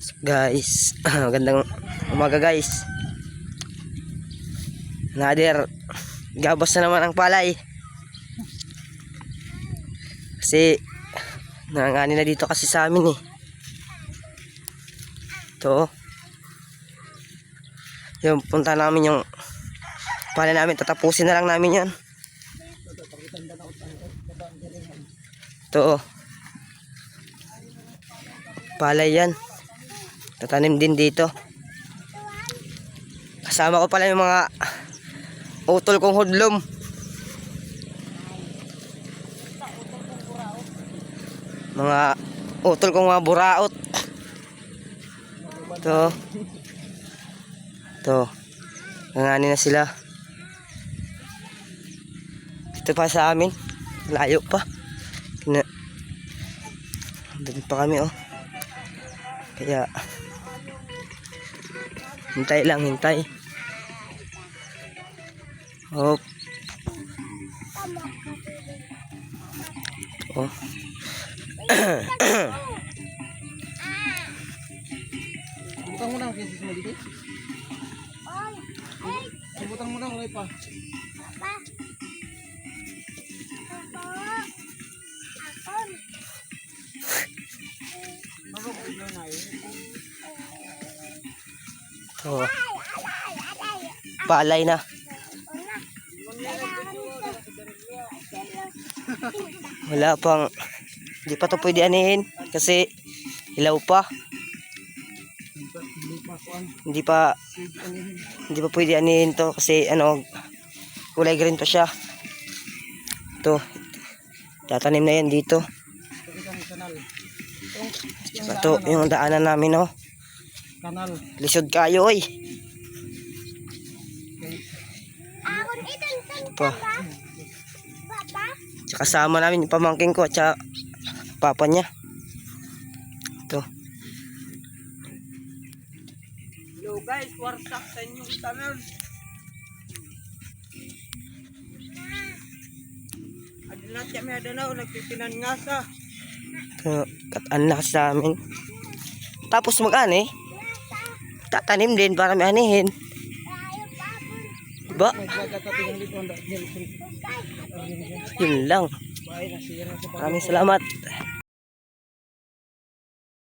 Guys, magandang umaga guys. Nader, gabos na naman ang palay. Kasi nangangani na dito kasi sa amin eh. Ito. Yung punta namin yung palay namin, tatapusin na lang namin yan. Ito. Palay yan. Tatanim din dito. Kasama ko pala yung mga utol kong hudlom. Mga utol kong mga buraot. Ito. Ito. Nangani na sila. Dito pa sa amin. Layo pa. Dito pa kami oh. Kaya hintay lang, hintay. Hop. Oh. Butang mo na ang kisis mo dito. Butang mo na ang pa. Oh. Palay na. Wala pang, hindi pa to pwede anihin kasi hilaw pa. Hindi pa pwede anihin to kasi ano, kulay green pa siya. Ito, tatanim na yan dito. Ito yung daanan namin oh. Kanal. Lisod kayo oy. Pa. Kasama namin yung pamangking ko at papa niya. Ito. Hello guys, warsak sa inyong tanan. Adinat kami adanaw nagtitinan nga sa. Ito, kataan na sa amin. Tapos mag-ani, tatanim din para may anihin. Diba? Yun lang. Maraming salamat.